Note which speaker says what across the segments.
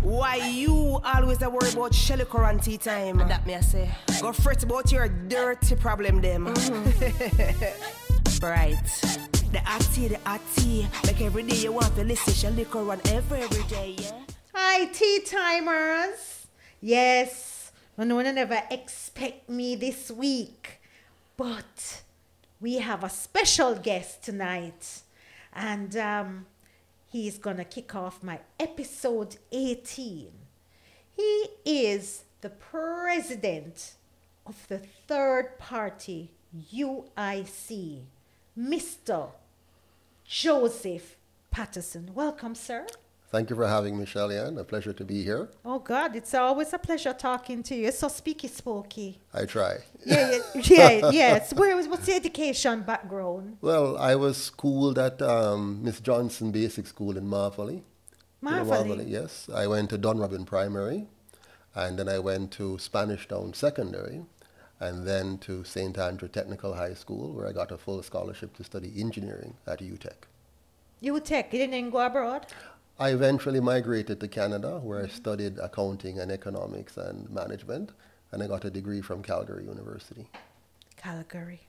Speaker 1: Why you always a worry about Shellyann Curran tea time? And that me I say. Go fret about your dirty problem them. Bright. The hot tea. Like every day you want to listen Shellyann Curran every day, yeah?
Speaker 2: Hi, tea timers. Yes, no one never expect me this week. But we have a special guest tonight. And he's going to kick off my episode 18. He is the president of the third party, UIC, Mr. Joseph Patterson. Welcome, sir.
Speaker 3: Thank you for having me, Shellyann. A pleasure to be here.
Speaker 2: Oh, God, it's always a pleasure talking to you. You're so speaky-spooky.
Speaker 3: I try.
Speaker 2: Yes. What's the education background?
Speaker 3: Well, I was schooled at Miss Johnson Basic School in Marvally.
Speaker 2: Marvally?
Speaker 3: Yes. I went to Dunrobin Primary, and then I went to Spanish Town Secondary, and then to St. Andrew Technical High School, where I got a full scholarship to study engineering at UTech.
Speaker 2: UTech? You didn't go abroad?
Speaker 3: I eventually migrated to Canada, where I studied accounting and economics and management, and I got a degree from Calgary University.
Speaker 2: Calgary.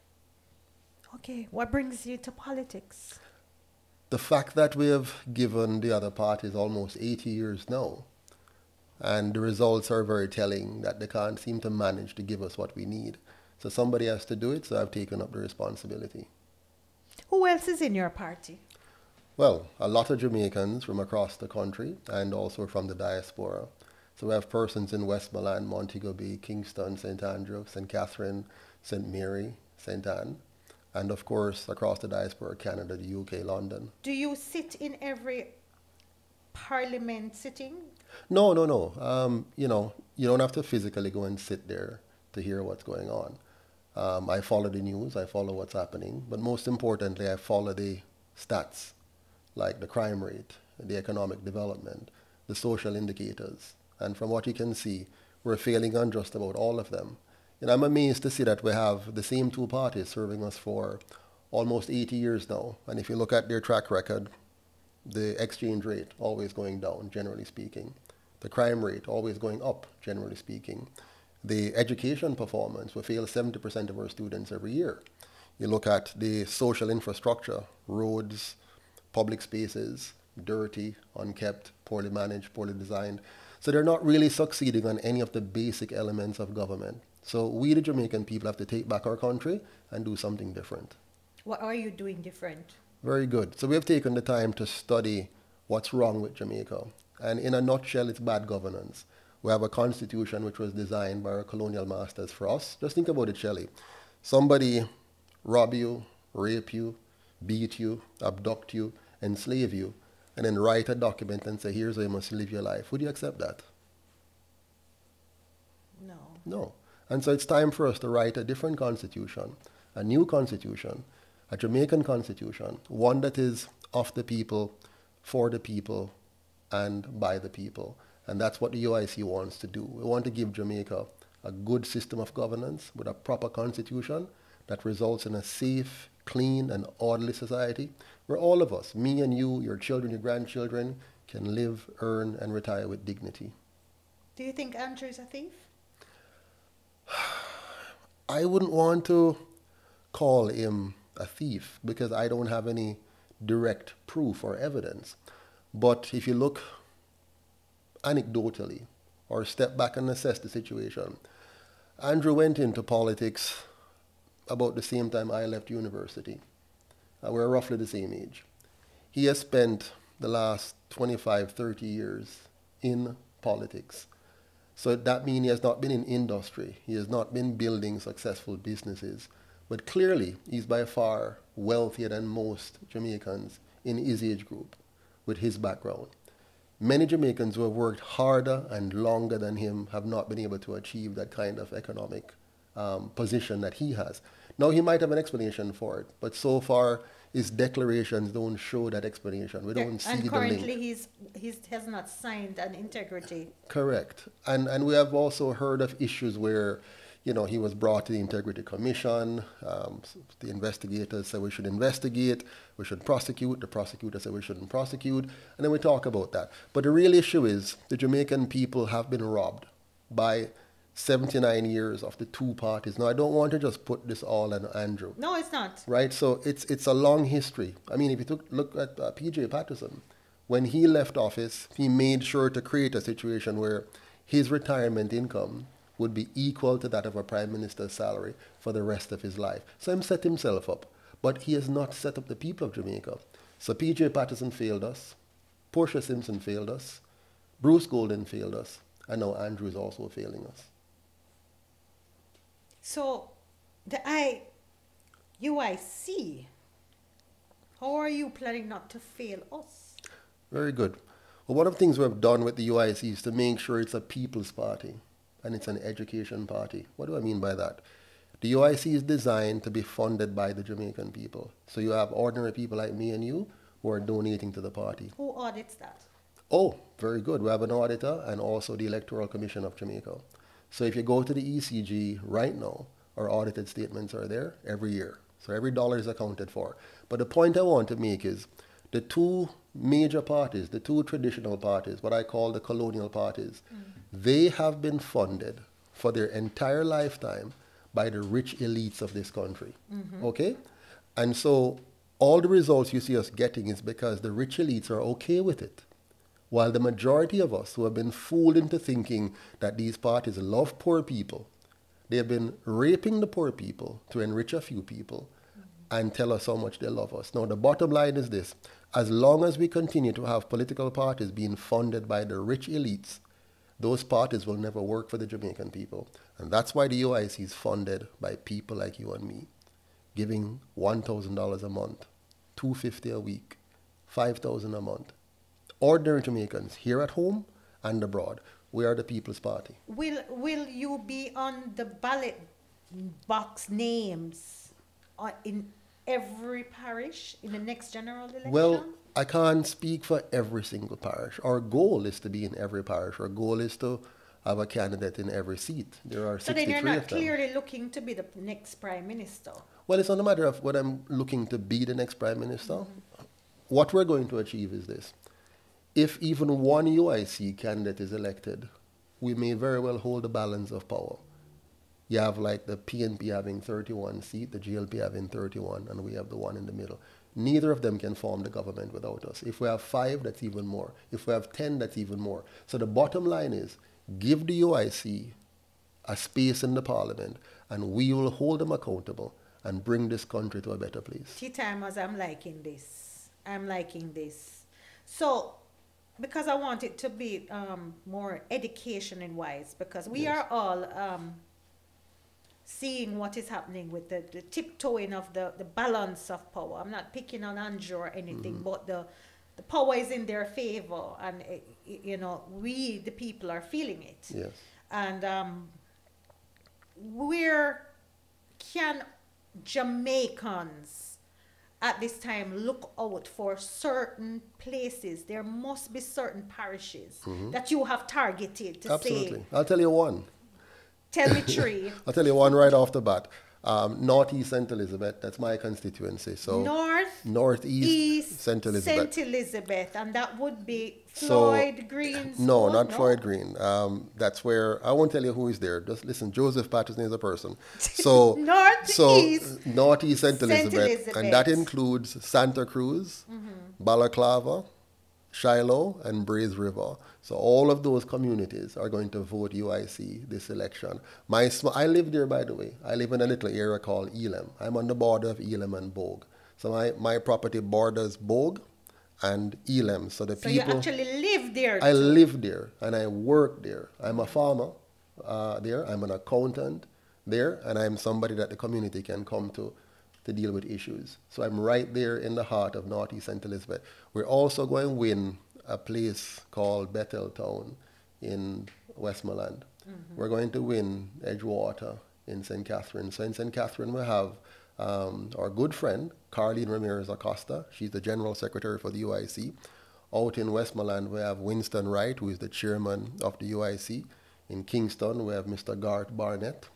Speaker 2: Okay, what brings you to politics?
Speaker 3: The fact that we have given the other parties almost 80 years now, and the results are very telling that they can't seem to manage to give us what we need. So somebody has to do it, so I've taken up the responsibility.
Speaker 2: Who else is in your party?
Speaker 3: Well, a lot of Jamaicans from across the country and also from the diaspora. So we have persons in Westmoreland, Montego Bay, Kingston, St. Andrew, St. Catherine, St. Mary, St. Anne, and of course across the diaspora, Canada, the UK, London.
Speaker 2: Do you sit in every parliament sitting?
Speaker 3: No. You don't have to physically go and sit there to hear what's going on. I follow the news, I follow what's happening, but most importantly, I follow the stats, like the crime rate, the economic development, the social indicators. And from what you can see, we're failing on just about all of them. And I'm amazed to see that we have the same two parties serving us for almost 80 years now. And if you look at their track record, the exchange rate always going down, generally speaking. The crime rate always going up, generally speaking. The education performance, we fail 70% of our students every year. You look at the social infrastructure, roads, public spaces, dirty, unkept, poorly managed, poorly designed. So they're not really succeeding on any of the basic elements of government. So we, the Jamaican people, have to take back our country and do something different.
Speaker 2: What are you doing different?
Speaker 3: Very good. So we have taken the time to study what's wrong with Jamaica. And in a nutshell, it's bad governance. We have a constitution which was designed by our colonial masters for us. Just think about it, Shelley. Somebody rob you, rape you, beat you, abduct you, enslave you, and then write a document and say, here's how you must live your life. Would you accept that?
Speaker 2: No.
Speaker 3: No. And so it's time for us to write a different constitution, a new constitution, a Jamaican constitution, one that is of the people, for the people, and by the people. And that's what the UIC wants to do. We want to give Jamaica a good system of governance with a proper constitution that results in a safe, clean, and orderly society where all of us, me and you, your children, your grandchildren, can live, earn, and retire with dignity.
Speaker 2: Do you think Andrew is a thief?
Speaker 3: I wouldn't want to call him a thief because I don't have any direct proof or evidence. But if you look anecdotally or step back and assess the situation, Andrew went into politics about the same time I left university. We're roughly the same age. He has spent the last 25, 30 years in politics. So that means he has not been in industry. He has not been building successful businesses. But clearly, he's by far wealthier than most Jamaicans in his age group with his background. Many Jamaicans who have worked harder and longer than him have not been able to achieve that kind of economic position that he has. Now, he might have an explanation for it, but so far, his declarations don't show that explanation. We don't see the link.
Speaker 2: And currently, he has not signed an integrity.
Speaker 3: Correct. And we have also heard of issues where you know, he was brought to the Integrity Commission. The investigators said we should investigate, we should prosecute. The prosecutor said we shouldn't prosecute. And then we talk about that. But the real issue is the Jamaican people have been robbed by 79 years of the two parties. Now, I don't want to just put this all on Andrew.
Speaker 2: No, it's not.
Speaker 3: Right? So it's a long history. I mean, if you look at PJ Patterson, when he left office, he made sure to create a situation where his retirement income would be equal to that of a prime minister's salary for the rest of his life. So he set himself up. But he has not set up the people of Jamaica. So PJ Patterson failed us. Portia Simpson failed us. Bruce Golden failed us. And now Andrew is also failing us.
Speaker 2: So, the UIC, how are you planning not to fail us?
Speaker 3: Very good. Well, one of the things we've done with the UIC is to make sure it's a people's party and it's an education party. What do I mean by that? The UIC is designed to be funded by the Jamaican people. So you have ordinary people like me and you who are donating to the party.
Speaker 2: Who audits that?
Speaker 3: Oh, very good. We have an auditor and also the Electoral Commission of Jamaica. So if you go to the ECG right now, our audited statements are there every year. So every dollar is accounted for. But the point I want to make is the two major parties, the two traditional parties, what I call the colonial parties, they have been funded for their entire lifetime by the rich elites of this country. Okay? And so all the results you see us getting is because the rich elites are okay with it. While the majority of us who have been fooled into thinking that these parties love poor people, they have been raping the poor people to enrich a few people and tell us how much they love us. Now, the bottom line is this. As long as we continue to have political parties being funded by the rich elites, those parties will never work for the Jamaican people. And that's why the UIC is funded by people like you and me, giving $1,000 a month, $250 a week, $5,000 a month. Ordinary Jamaicans here at home and abroad. We are the People's Party.
Speaker 2: Will you be on the ballot box names in every parish in the next general election?
Speaker 3: Well, I can't speak for every single parish. Our goal is to be in every parish. Our goal is to have a candidate in every seat. There are 63
Speaker 2: so then you're not
Speaker 3: of them.
Speaker 2: clearly looking to be the next prime minister.
Speaker 3: Well, it's not a matter of what I'm looking to be the next prime minister. What we're going to achieve is this. If even one UIC candidate is elected, we may very well hold the balance of power. You have like the PNP having 31 seats, the GLP having 31, and we have the one in the middle. Neither of them can form the government without us. If we have 5, that's even more. If we have 10, that's even more. So the bottom line is, give the UIC a space in the parliament, and we will hold them accountable and bring this country to a better place.
Speaker 2: Tea time as I'm liking this. I'm liking this. So, because I want it to be more education wise, because we are all seeing what is happening with the tiptoeing of the balance of power. I'm not picking on Andrew or anything, but the power is in their favor, and you know, we the people are feeling it.
Speaker 3: Yes.
Speaker 2: And where can Jamaicans at this time look out for certain places? There must be certain parishes that you have targeted to
Speaker 3: Absolutely.
Speaker 2: say.
Speaker 3: I'll tell you one.
Speaker 2: Tell me 3.
Speaker 3: I'll tell you one right off the bat. Northeast St. Elizabeth, that's my constituency. So Northeast St. Elizabeth.
Speaker 2: St. Elizabeth, and that would be Floyd Green's.
Speaker 3: No, not Floyd Green. That's where, I won't tell you who is there. Just listen, Joseph Patterson is a person. So Northeast St. Elizabeth, and that includes Santa Cruz, Balaclava, Shiloh, and Braze River. So all of those communities are going to vote UIC this election. I live there, by the way. I live in a little area called Elam. I'm on the border of Elam and Bogue. So my property borders Bogue and Elam. So people...
Speaker 2: you actually live there too?
Speaker 3: I live there and I work there. I'm a farmer there. I'm an accountant there. And I'm somebody that the community can come to deal with issues. So I'm right there in the heart of Northeast St. Elizabeth. We're also going to win a place called Bethel Town in Westmoreland. We're going to win Edgewater in St. Catherine. So in St. Catherine we have our good friend, Carlene Ramirez Acosta. She's the General Secretary for the UIC. Out in Westmoreland we have Winston Wright, who is the Chairman of the UIC. In Kingston we have Mr. Garth Barnett.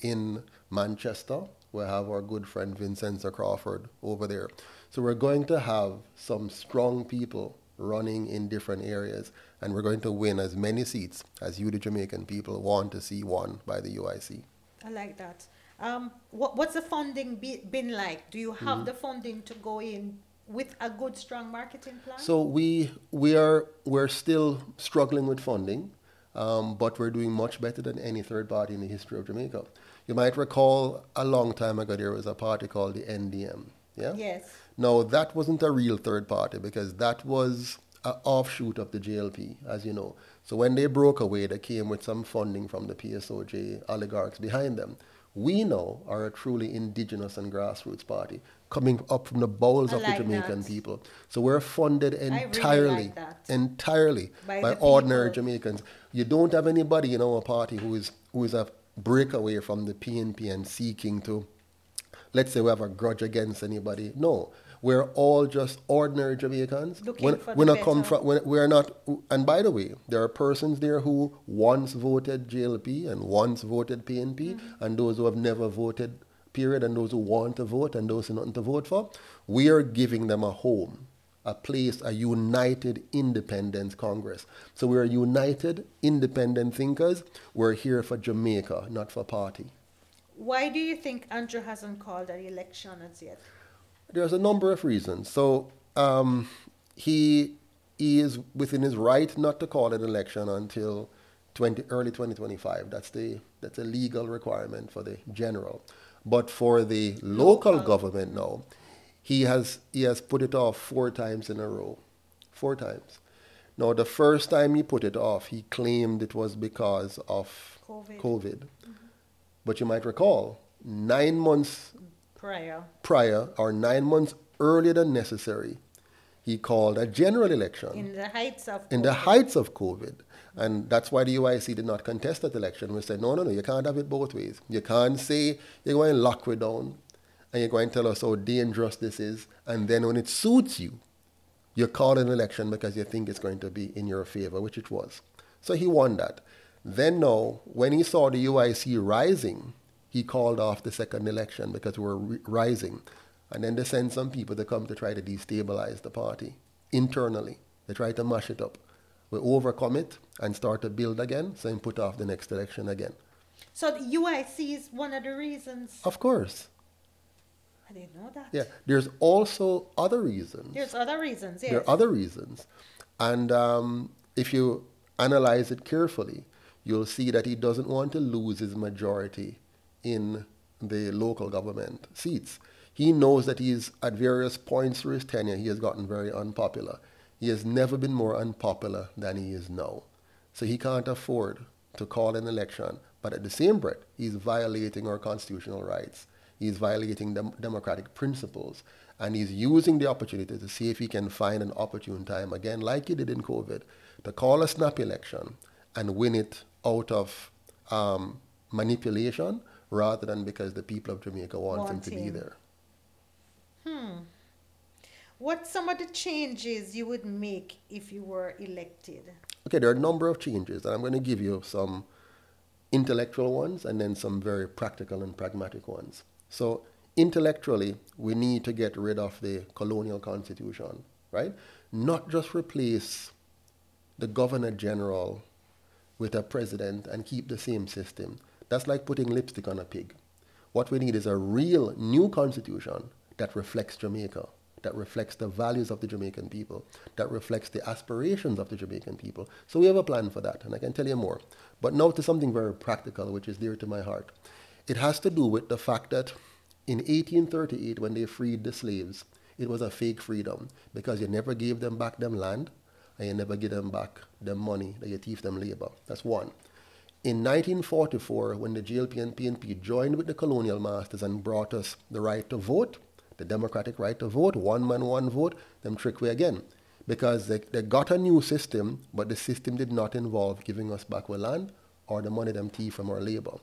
Speaker 3: in Manchester. We have our good friend Vincenza Crawford over there. So we're going to have some strong people running in different areas, and we're going to win as many seats as you, the Jamaican people, want to see won by the UIC.
Speaker 2: I like that. What's the funding been like? Do you have the funding to go in with a good, strong marketing plan?
Speaker 3: So we're still struggling with funding, but we're doing much better than any third party in the history of Jamaica. You might recall a long time ago there was a party called the NDM. Yeah.
Speaker 2: Yes.
Speaker 3: Now that wasn't a real third party because that was an offshoot of the JLP, as you know. So when they broke away, they came with some funding from the PSOJ oligarchs behind them. We now are a truly indigenous and grassroots party coming up from the bowels of the Jamaican people. So we're funded entirely by ordinary Jamaicans. You don't have anybody in our party who is a breakaway from the PNP and seeking to, let's say we have a grudge against anybody. No. We're all just ordinary Jamaicans. We're not, and by the way, there are persons there who once voted JLP and once voted PNP, and those who have never voted, period, and those who want to vote and those who have nothing to vote for. We are giving them a home, a place, a united independence Congress. So we're united independent thinkers. We're here for Jamaica, not for party.
Speaker 2: Why do you think Andrew hasn't called an election as yet?
Speaker 3: There's a number of reasons. So he is within his right not to call an election until early 2025. That's a legal requirement for the general. But for the local government now, he has put it off 4 times in a row. 4 times. Now, the first time he put it off, he claimed it was because of COVID. But you might recall, 9 months prior, or 9 months earlier than necessary, he called a general election.
Speaker 2: In the heights of COVID.
Speaker 3: And that's why the UIC did not contest that election. We said, no, you can't have it both ways. You can't say you're going to lock we down and you're going to tell us how dangerous this is. And then when it suits you, you call an election because you think it's going to be in your favor, which it was. So he won that. Then now, when he saw the UIC rising, he called off the second election because we were rising. And then they sent some people to come to try to destabilize the party internally. They tried to mash it up. We overcome it and start to build again, so he put off the next election again.
Speaker 2: So the UIC is one of the reasons?
Speaker 3: Of course.
Speaker 2: I didn't know that.
Speaker 3: Yeah, there's also other reasons.
Speaker 2: There's other reasons, yes.
Speaker 3: There are other reasons. And if you analyze it carefully, you'll see that he doesn't want to lose his majority in the local government seats. He knows that he's at various points through his tenure, he has gotten very unpopular. He has never been more unpopular than he is now. So he can't afford to call an election, but at the same breath, he's violating our constitutional rights. He's violating democratic principles, and he's using the opportunity to see if he can find an opportune time, again, like he did in COVID, to call a snap election and win it out of manipulation rather than because the people of Jamaica want him to be there.
Speaker 2: What's some of the changes you would make if you were elected?
Speaker 3: Okay, there are a number of changes, and I'm going to give you some intellectual ones and then some very practical and pragmatic ones. So intellectually, we need to get rid of the colonial constitution, right? Not just replace the governor general with a president and keep the same system. That's like putting lipstick on a pig. What we need is a real new constitution that reflects Jamaica, that reflects the values of the Jamaican people, that reflects the aspirations of the Jamaican people. So we have a plan for that, and I can tell you more. But now to something very practical, which is dear to my heart. It has to do with the fact that in 1838, when they freed the slaves, it was a fake freedom because you never gave them back them land and you never give them back them money that you thief them labor. That's one. In 1944, when the JLP and PNP joined with the colonial masters and brought us the right to vote, the democratic right to vote, one man, one vote, them trick we again. Because they got a new system, but the system did not involve giving us back our land or the money them thief from our labor.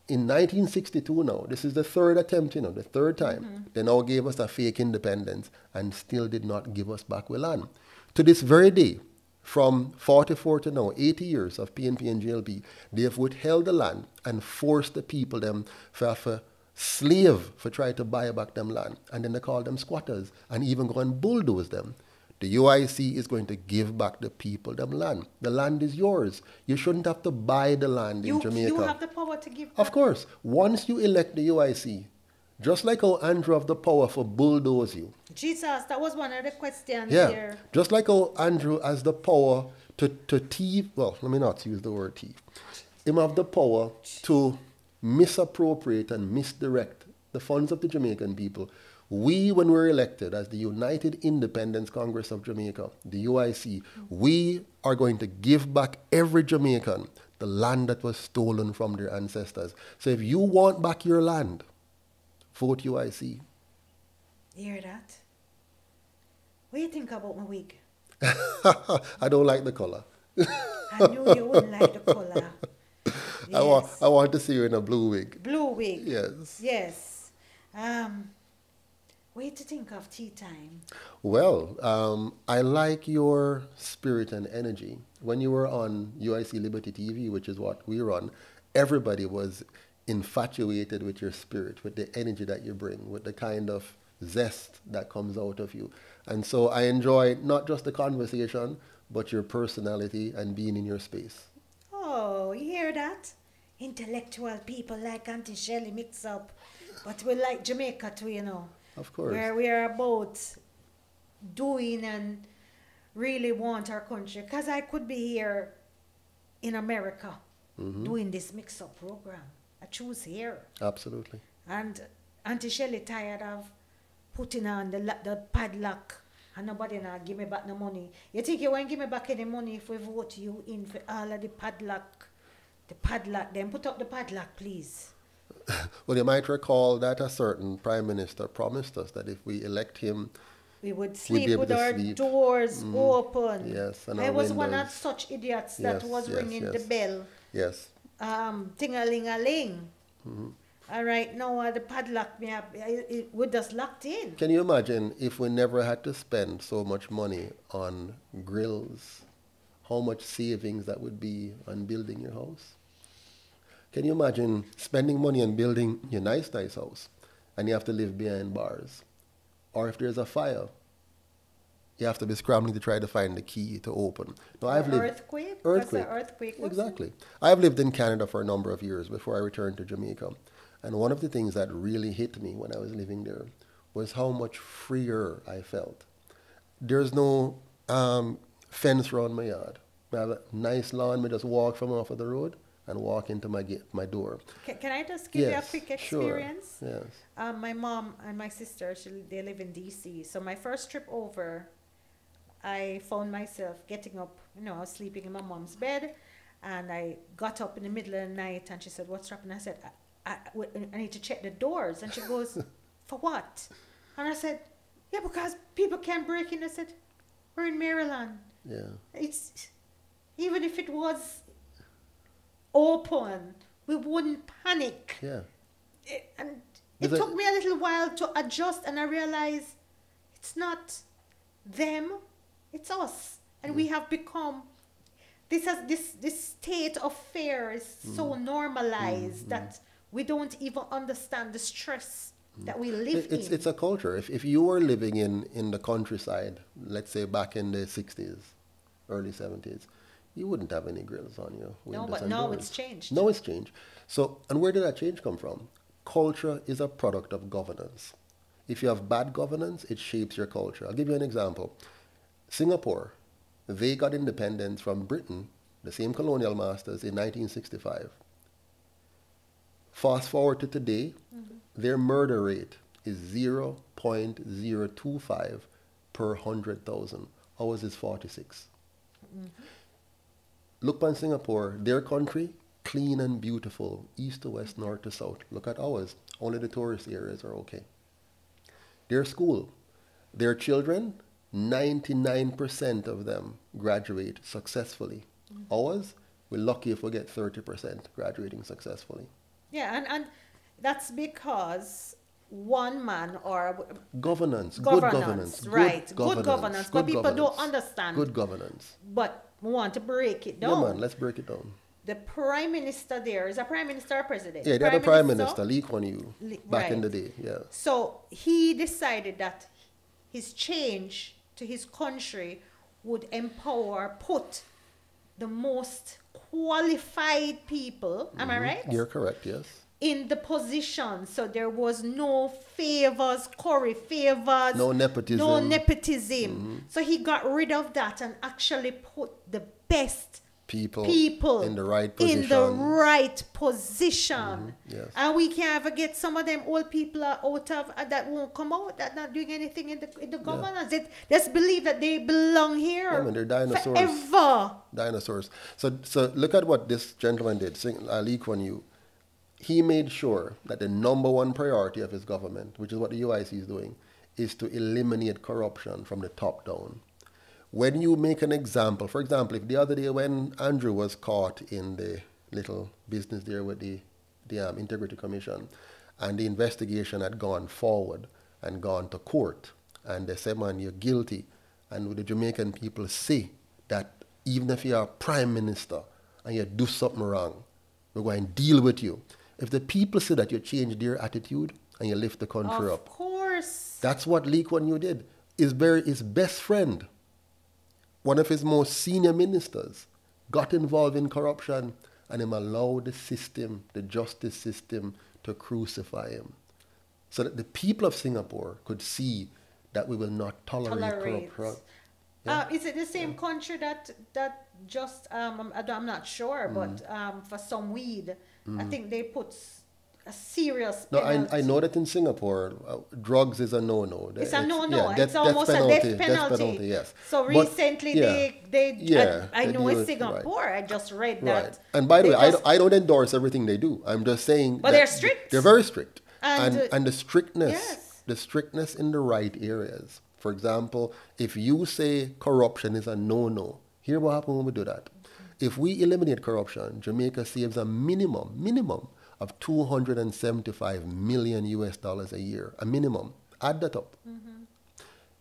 Speaker 3: In 1962 now, this is the third attempt, the third time, they now gave us a fake independence and still did not give us back our land. To this very day, From 44 to now, 80 years of PNP and JLP, they have withheld the land and forced the people them for slave for try to buy back them land. And then they call them squatters and even go and bulldoze them. The UIC is going to give back the people them land. The land is yours. You shouldn't have to buy the land in Jamaica.
Speaker 2: You have the power to give back.
Speaker 3: Of course. Once you elect the UIC, just like how Andrew have the power for bulldoze you.
Speaker 2: Jesus, that was one of the questions
Speaker 3: Yeah.
Speaker 2: here.
Speaker 3: Just like how Andrew has the power to thief, well, let me not use the word thief. Him have the power to misappropriate and misdirect the funds of the Jamaican people. We, when we're elected as the United Independence Congress of Jamaica, the UIC, we are going to give back every Jamaican the land that was stolen from their ancestors. So if you want back your land, vote UIC.
Speaker 2: You hear that? What do you think about my wig?
Speaker 3: I don't like the color.
Speaker 2: I knew you wouldn't like the color. Yes.
Speaker 3: I want to see you in a blue wig.
Speaker 2: Blue wig.
Speaker 3: Yes.
Speaker 2: Yes. What do you think of tea time?
Speaker 3: Well, I like your spirit and energy. When you were on UIC Liberty TV, which is what we run, everybody was infatuated with your spirit, with the energy that you bring, with the kind of zest that comes out of you. And so I enjoy not just the conversation, but your personality and being in your space.
Speaker 2: Oh, you hear that? Intellectual people like Auntie Shelley mix up. But we like Jamaica too, you know.
Speaker 3: Of course.
Speaker 2: Where we are about doing and really want our country. Because I could be here in America doing this mix-up program. I choose here.
Speaker 3: Absolutely.
Speaker 2: And Auntie Shelley tired of putting on the padlock and nobody now give me back the money. You think you won't give me back any money if we vote you in for all of the padlock? The padlock, then put up the padlock, please.
Speaker 3: Well, you might recall that a certain prime minister promised us that if we elect him,
Speaker 2: we would
Speaker 3: we'd be
Speaker 2: sleep
Speaker 3: able
Speaker 2: with
Speaker 3: to
Speaker 2: our
Speaker 3: sleep.
Speaker 2: doors open.
Speaker 3: Yes, and
Speaker 2: I
Speaker 3: our
Speaker 2: was one
Speaker 3: windows.
Speaker 2: of such idiots that
Speaker 3: Yes,
Speaker 2: was
Speaker 3: yes,
Speaker 2: ringing the
Speaker 3: yes.
Speaker 2: bell.
Speaker 3: Yes.
Speaker 2: Ting-a-ling-a-ling. All right, now the padlock, we're just locked in.
Speaker 3: Can you imagine if we never had to spend so much money on grills, how much savings that would be on building your house? Can you imagine spending money on building your nice house and you have to live behind bars? Or if there's a fire, you have to be scrambling to try to find the key to open. Now,
Speaker 2: Earthquake?
Speaker 3: Earthquake.
Speaker 2: Earthquake.
Speaker 3: Exactly. I've lived in Canada for a number of years before I returned to Jamaica. And one of the things that really hit me when I was living there was how much freer I felt. There's no fence around my yard. I have a nice lawn. I just walk from off of the road and walk into my door.
Speaker 2: Can I just give you a quick experience?
Speaker 3: Sure. Yes.
Speaker 2: My mom and my sister, they live in DC. So my first trip over, I found myself getting up. I was sleeping in my mom's bed, and I got up in the middle of the night, and she said, "What's up?" And I said, I need to check the doors. And she goes, "For what?" And I said, "Yeah, because people can't break in." I said, "We're in Maryland.
Speaker 3: Yeah.
Speaker 2: It's even if it was open, we wouldn't panic."
Speaker 3: Yeah.
Speaker 2: And it took me a little while to adjust, and I realized it's not them, it's us. And we have become this state of fear is so normalized that we don't even understand the stress that we live in.
Speaker 3: It's a culture. If you were living in the countryside, let's say back in the 60s, early 70s, you wouldn't have any grills on your windows.
Speaker 2: No, but
Speaker 3: and
Speaker 2: now
Speaker 3: doors.
Speaker 2: it's changed.
Speaker 3: No, it's changed. So, and where did that change come from? Culture is a product of governance. If you have bad governance, it shapes your culture. I'll give you an example. Singapore, they got independence from Britain, the same colonial masters, in 1965. Fast forward to today, their murder rate is 0.025 per 100,000. Ours is 46. Look on Singapore, their country, clean and beautiful, east to west, north to south. Look at ours. Only the tourist areas are okay. Their school, their children, 99% of them graduate successfully. Ours, we're lucky if we get 30% graduating successfully.
Speaker 2: Yeah, and that's because one man or
Speaker 3: Governance.
Speaker 2: right? Good governance, but people don't
Speaker 3: governance.
Speaker 2: understand.
Speaker 3: Good governance.
Speaker 2: But we want to break it down.
Speaker 3: Yeah, man, let's break it down.
Speaker 2: The prime minister there is a prime minister or president?
Speaker 3: Yeah, they had a prime minister, Lee Kuan Yew, back in the day. Yeah.
Speaker 2: So he decided that his change to his country would put the most qualified people, am I right?
Speaker 3: You're correct, yes.
Speaker 2: In the position. So there was no favors, curry favors.
Speaker 3: No nepotism.
Speaker 2: No nepotism. So he got rid of that and actually put the best people
Speaker 3: in the right position.
Speaker 2: In the right position.
Speaker 3: Yes.
Speaker 2: And we can't ever get some of them old people out of that won't come out, that not doing anything in the governance. They just believe that they belong here.
Speaker 3: Yeah, man, they're dinosaurs.
Speaker 2: Forever.
Speaker 3: Dinosaurs. So look at what this gentleman did, Lee Kuan Yew. He made sure that the number one priority of his government, which is what the UIC is doing, is to eliminate corruption from the top down. When you make an example, for example, if the other day when Andrew was caught in the little business there with the Integrity Commission, and the investigation had gone forward and gone to court, and they said, man, you're guilty, and the Jamaican people say that even if you're a prime minister and you do something wrong, we're going to deal with you. If the people say that you change their attitude and you lift the country up.
Speaker 2: Of course.
Speaker 3: That's what Lee Kuan Yew did. His best friend, one of his most senior ministers, got involved in corruption, and him allowed the system, the justice system, to crucify him. So that the people of Singapore could see that we will not tolerate corruption. Yeah.
Speaker 2: Is it the same country that just, I'm not sure, but for some weed, I think they put a serious penalty.
Speaker 3: No, I know that in Singapore, drugs is a no-no.
Speaker 2: It's a no-no.
Speaker 3: Yeah,
Speaker 2: it's almost a death penalty.
Speaker 3: Death penalty, yes.
Speaker 2: So recently I know in
Speaker 3: it,
Speaker 2: Singapore, right. I just read
Speaker 3: right.
Speaker 2: that.
Speaker 3: And by the way, I don't endorse everything they do. I'm just saying
Speaker 2: but they're strict.
Speaker 3: They're very strict.
Speaker 2: And
Speaker 3: the strictness,
Speaker 2: yes.
Speaker 3: the strictness in the right areas. For example, if you say corruption is a no-no, here what happens when we do that. If we eliminate corruption, Jamaica saves a minimum of $275 million a year, a minimum. Add that up.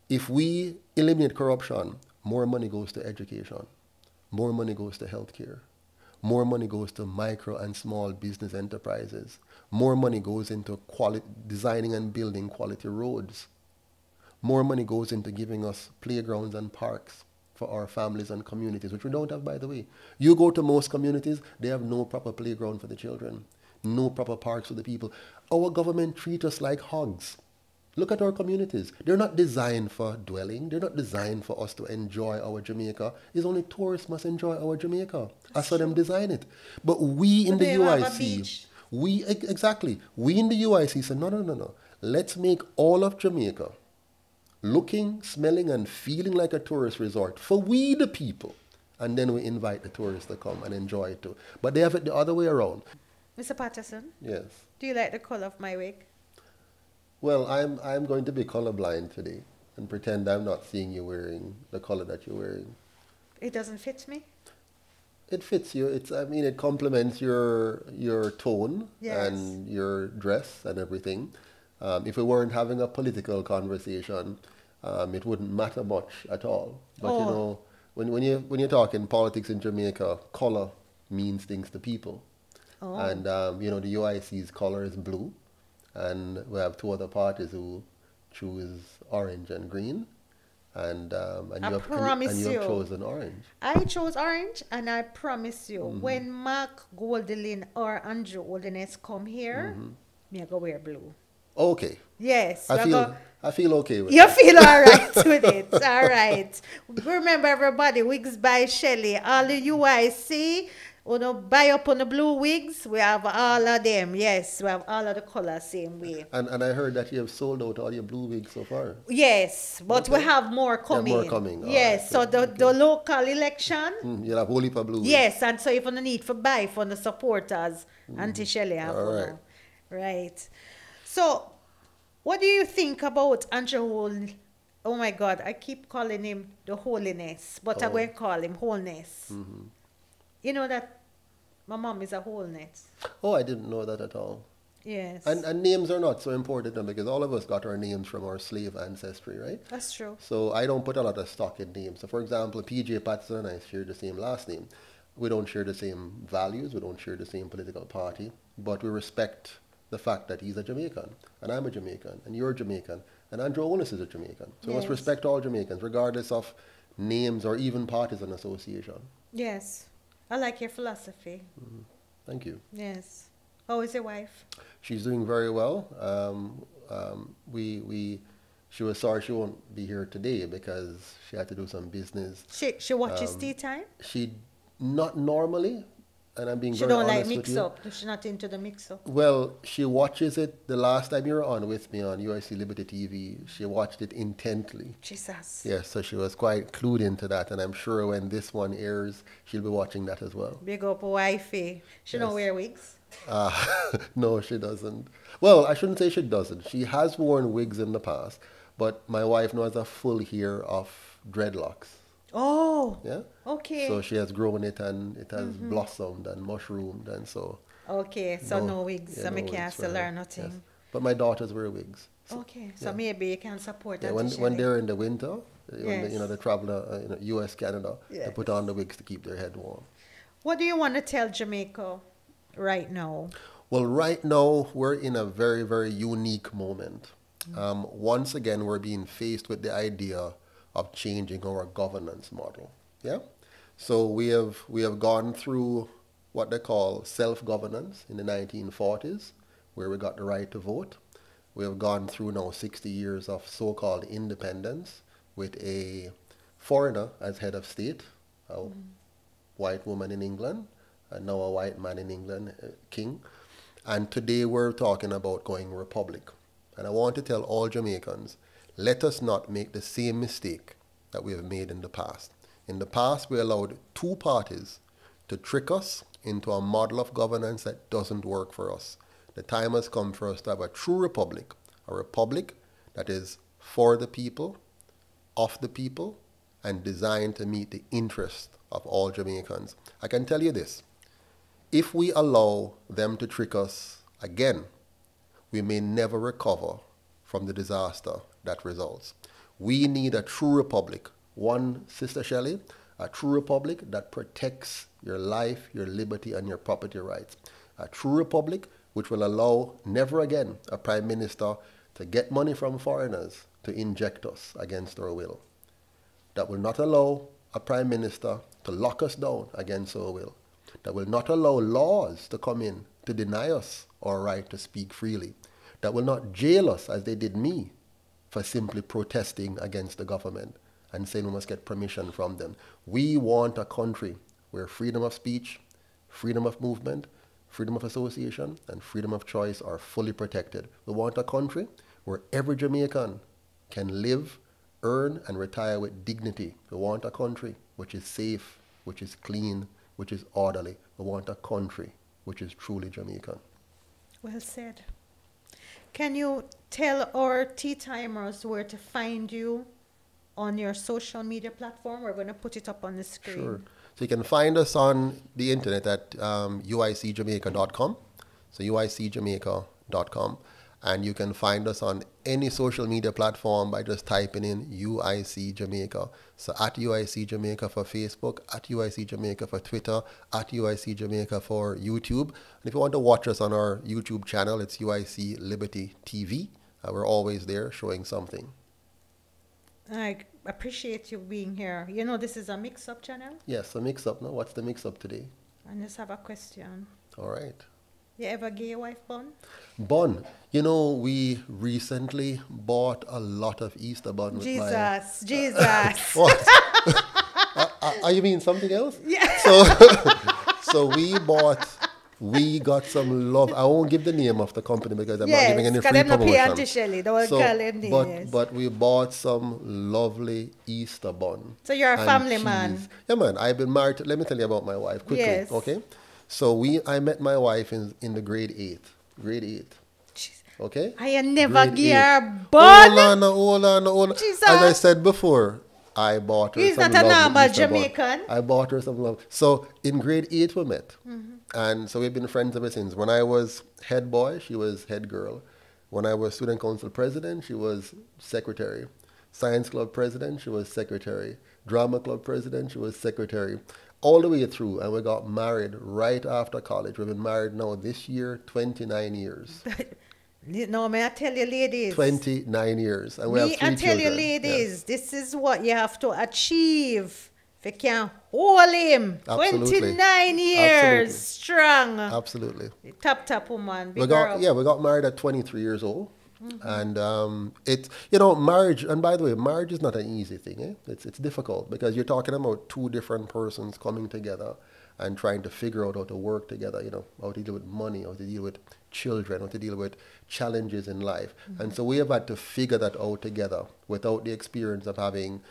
Speaker 3: If we eliminate corruption, more money goes to education, more money goes to healthcare, more money goes to micro and small business enterprises, more money goes into designing and building quality roads, more money goes into giving us playgrounds and parks for our families and communities, which we don't have, by the way. You go to most communities, they have no proper playground for the children, no proper parks for the people. Our government treats us like hogs. Look at our communities. They're not designed for dwelling. They're not designed for us to enjoy our Jamaica. It's only tourists must enjoy our Jamaica. I saw them design it. But we in the UIC, we in the UIC said, no. Let's make all of Jamaica looking, smelling, and feeling like a tourist resort for we the people. And then we invite the tourists to come and enjoy it too. But they have it the other way around.
Speaker 2: Mr. Patterson?
Speaker 3: Yes.
Speaker 2: Do you like the color of my wig?
Speaker 3: Well, I'm going to be colorblind today and pretend I'm not seeing you wearing the color that you're wearing.
Speaker 2: It doesn't fit me?
Speaker 3: It fits you. It complements your tone
Speaker 2: yes.
Speaker 3: and your dress and everything. If we weren't having a political conversation, it wouldn't matter much at all. But you know, when you're talking politics in Jamaica, color means things to people. Oh. And the UIC's color is blue, and we have two other parties who choose orange and green. And you have chosen orange.
Speaker 2: I chose orange, and I promise you, when Mark Goldelin or Andrew Goldeness come here, me I go wear blue.
Speaker 3: Okay.
Speaker 2: Yes.
Speaker 3: I feel okay with it.
Speaker 2: You feel all right with it. All right. Remember, everybody, wigs by Shelly. All the UIC, buy up on the blue wigs. We have all of them. Yes, we have all of the colors same way.
Speaker 3: And I heard that you have sold out all your blue wigs so far.
Speaker 2: Yes, but we have more coming.
Speaker 3: More coming.
Speaker 2: Yes, right. So the local election.
Speaker 3: You'll have whole heap of blue wigs.
Speaker 2: Yes, and so if you need for buy for the supporters, Auntie Shelly have
Speaker 3: right.
Speaker 2: Right. So, what do you think about Andrew? Oh my God, I keep calling him the Holiness, but I'm going to call him Wholeness. You know that my mom is a Wholeness.
Speaker 3: Oh, I didn't know that at all.
Speaker 2: Yes.
Speaker 3: And names are not so important now because all of us got our names from our slave ancestry, right?
Speaker 2: That's true.
Speaker 3: So I don't put a lot of stock in names. So for example, PJ Patterson and I share the same last name. We don't share the same values. We don't share the same political party. But we respect the fact that he's a Jamaican and I'm a Jamaican and you're a Jamaican and Andrew Onis is a Jamaican. So we must respect all Jamaicans regardless of names or even partisan association.
Speaker 2: Yes. I like your philosophy.
Speaker 3: Thank you.
Speaker 2: Yes. How is your wife?
Speaker 3: She's doing very well. She was sorry she won't be here today because she had to do some business.
Speaker 2: She watches Tea Time?
Speaker 3: She not normally, and I'm being
Speaker 2: She
Speaker 3: very
Speaker 2: don't
Speaker 3: honest
Speaker 2: like
Speaker 3: with
Speaker 2: mix
Speaker 3: you.
Speaker 2: up. She's not into the mix up.
Speaker 3: Well, she watches it. The last time you were on with me on UIC Liberty TV, she watched it intently.
Speaker 2: Jesus.
Speaker 3: Yes, so she was quite clued into that, and I'm sure when this one airs, she'll be watching that as well.
Speaker 2: Big up wifey. She don't wear wigs?
Speaker 3: No, she doesn't. Well, I shouldn't say she doesn't. She has worn wigs in the past, but my wife now has a full hair of dreadlocks.
Speaker 2: Oh.
Speaker 3: Yeah?
Speaker 2: Okay.
Speaker 3: So she has grown it and it has blossomed and mushroomed and so.
Speaker 2: Okay, so no wigs.
Speaker 3: Yeah,
Speaker 2: so
Speaker 3: no
Speaker 2: I can't
Speaker 3: wigs for
Speaker 2: still
Speaker 3: her.
Speaker 2: learn nothing.
Speaker 3: Yes. But my daughters wear wigs.
Speaker 2: Okay, so maybe you can support
Speaker 3: Yeah,
Speaker 2: Auntie
Speaker 3: when
Speaker 2: Shelley.
Speaker 3: they're in the winter, when
Speaker 2: Yes.
Speaker 3: they travel US, Canada, they
Speaker 2: Yes.
Speaker 3: put on the wigs to keep their head warm.
Speaker 2: What do you want to tell Jamaica right now?
Speaker 3: Well, right now, we're in a very, very unique moment. Once again, we're being faced with the idea of changing our governance model. Yeah? So we have gone through what they call self-governance in the 1940s, where we got the right to vote. We have gone through now 60 years of so-called independence with a foreigner as head of state, a white woman in England, and now a white man in England, king. And today we're talking about going republic. And I want to tell all Jamaicans, let us not make the same mistake that we have made in the past. In the past, we allowed two parties to trick us into a model of governance that doesn't work for us. The time has come for us to have a true republic, a republic that is for the people, of the people, and designed to meet the interest of all Jamaicans. I can tell you this, if we allow them to trick us again, we may never recover from the disaster that results. We need a true republic. One, Sister Shelley, a true republic that protects your life, your liberty, and your property rights. A true republic which will allow never again a prime minister to get money from foreigners to inject us against our will. That will not allow a prime minister to lock us down against our will. That will not allow laws to come in to deny us our right to speak freely. That will not jail us, as they did me, for simply protesting against the government and saying we must get permission from them. We want a country where freedom of speech, freedom of movement, freedom of association, and freedom of choice are fully protected. We want a country where every Jamaican can live, earn, and retire with dignity. We want a country which is safe, which is clean, which is orderly. We want a country which is truly Jamaican.
Speaker 2: Well said. Can you tell our tea timers where to find you on your social media platform? We're going to put it up on the screen.
Speaker 3: Sure. So you can find us on the internet at uicjamaica.com. So uicjamaica.com. And you can find us on any social media platform by just typing in UIC Jamaica. So at UIC Jamaica for Facebook, at UIC Jamaica for Twitter, at UIC Jamaica for YouTube. And if you want to watch us on our YouTube channel, it's UIC Liberty TV. We're always there showing something.
Speaker 2: I appreciate you being here. You know this is a mix-up channel?
Speaker 3: Yes, a mix-up. No, what's the mix-up today?
Speaker 2: I just have a question.
Speaker 3: All right.
Speaker 2: You ever gay wife bun?
Speaker 3: Bun. You know, we recently bought a lot of Easter bun with
Speaker 2: Jesus.
Speaker 3: What? You mean something else?
Speaker 2: Yeah.
Speaker 3: So we got some love. I won't give the name of the company because I'm not giving any free promotion.
Speaker 2: Shelley.
Speaker 3: But we bought some lovely Easter bun.
Speaker 2: So you're a
Speaker 3: and
Speaker 2: family
Speaker 3: cheese.
Speaker 2: man.
Speaker 3: Yeah, man. I've been married. Let me tell you about my wife quickly.
Speaker 2: Yes.
Speaker 3: Okay. So I met my wife in the grade 8. Grade 8.
Speaker 2: Jeez.
Speaker 3: Okay?
Speaker 2: I never
Speaker 3: Grade
Speaker 2: give
Speaker 3: 8.
Speaker 2: her bun.
Speaker 3: Hold on.
Speaker 2: Jesus.
Speaker 3: As I said before, I bought her
Speaker 2: He's
Speaker 3: some
Speaker 2: not a
Speaker 3: love.
Speaker 2: normal
Speaker 3: Mr.
Speaker 2: Jamaican.
Speaker 3: I bought her some love. So in grade 8 we met. And so we've been friends ever since. When I was head boy, she was head girl. When I was student council president, she was secretary. Science club president, she was secretary. Drama club president, she was secretary. All the way through, and we got married right after college. We've been married now this year, 29 years.
Speaker 2: No, may I tell you, ladies?
Speaker 3: 29 years. And we have 3
Speaker 2: I tell you,
Speaker 3: children.
Speaker 2: ladies, this is what you have to achieve. If you can hold him,
Speaker 3: Absolutely.
Speaker 2: 29 years
Speaker 3: Absolutely.
Speaker 2: strong.
Speaker 3: Absolutely.
Speaker 2: Top woman.
Speaker 3: We got married at 23 years old. And it's, marriage, and by the way, marriage is not an easy thing. It's difficult because you're talking about 2 different persons coming together and trying to figure out how to work together, how to deal with money, how to deal with children, how to deal with challenges in life. And so we have had to figure that out together without the experience of having,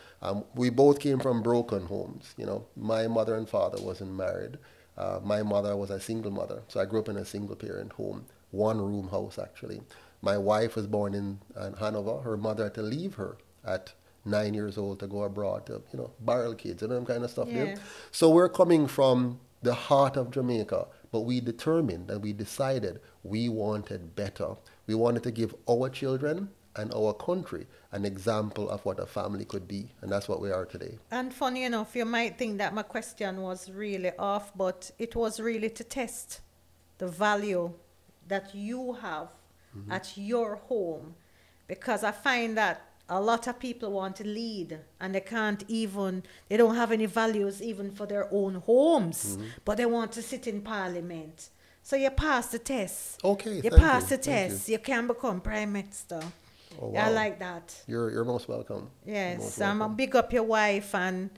Speaker 3: we both came from broken homes. My mother and father wasn't married. My mother was a single mother. So I grew up in a single parent home, 1-room house actually. My wife was born in Hanover. Her mother had to leave her at 9 years old to go abroad to, barrel kids and that kind of stuff there. So we're coming from the heart of Jamaica, but we determined and we decided we wanted better. We wanted to give our children and our country an example of what a family could be, and that's what we are today.
Speaker 2: And funny enough, you might think that my question was really off, but it was really to test the value that you have at your home, because I find that a lot of people want to lead and they don't have any values even for their own homes, but they want to sit in parliament. So you pass the test.
Speaker 3: Okay,
Speaker 2: you
Speaker 3: thank
Speaker 2: pass
Speaker 3: you.
Speaker 2: the test. You can become prime minister.
Speaker 3: Oh, wow.
Speaker 2: I like that.
Speaker 3: You're most welcome.
Speaker 2: Yes, I'm big up your wife, and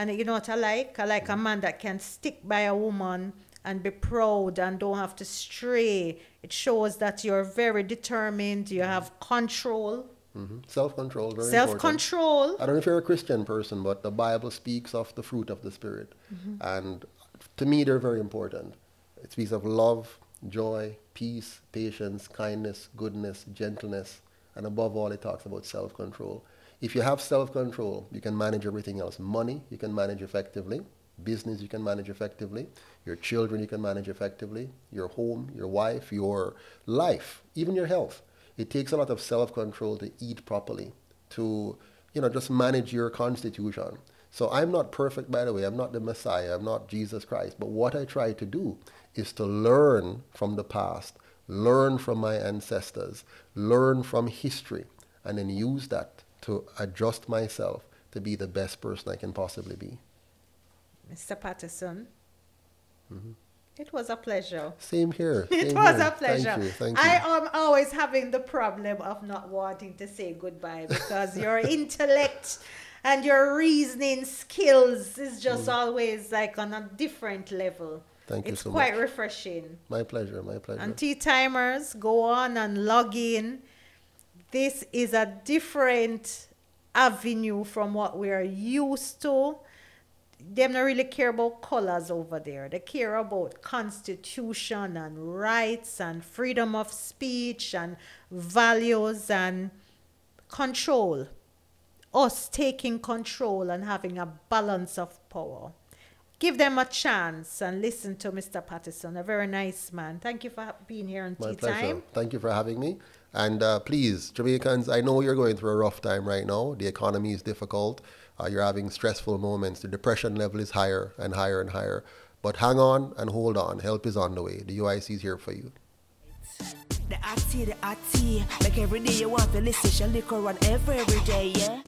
Speaker 2: you know what I like? I like a man that can stick by a woman and be proud and don't have to stray. It shows that you're very determined, you have control.
Speaker 3: Self-control, very important.
Speaker 2: Self-control.
Speaker 3: I don't know if you're a Christian person, but the Bible speaks of the fruit of the Spirit. And to me, they're very important. It speaks of love, joy, peace, patience, kindness, goodness, gentleness, and above all, it talks about self-control. If you have self-control, you can manage everything else. Money, you can manage effectively. Business, you can manage effectively. Your children, you can manage effectively. Your home, your wife, your life, even your health. It takes a lot of self-control to eat properly, to, just manage your constitution. So I'm not perfect, by the way. I'm not the Messiah. I'm not Jesus Christ. But what I try to do is to learn from the past, learn from my ancestors, learn from history, and then use that to adjust myself to be the best person I can possibly be.
Speaker 2: Mr. Patterson, it was a pleasure.
Speaker 3: Same here.
Speaker 2: It was a pleasure.
Speaker 3: Thank you.
Speaker 2: I am always having the problem of not wanting to say goodbye because your intellect and your reasoning skills is just always like on a different level.
Speaker 3: Thank you so much.
Speaker 2: It's quite refreshing.
Speaker 3: My pleasure, my pleasure.
Speaker 2: And tea timers, go on and log in. This is a different avenue from what we are used to. They don't really care about colors over there. They care about constitution and rights and freedom of speech and values and control. Us taking control and having a balance of power. Give them a chance and listen to Mr. Patterson, a very nice man. Thank you for being here on Tea Time.
Speaker 3: Thank you for having me. And please, Jamaicans, I know you're going through a rough time right now. The economy is difficult. You're having stressful moments. The depression level is higher and higher and higher. But hang on and hold on. Help is on the way. The UIC is here for you.
Speaker 1: The RT, like every day you want to listen, Shellyann Curran every day, yeah?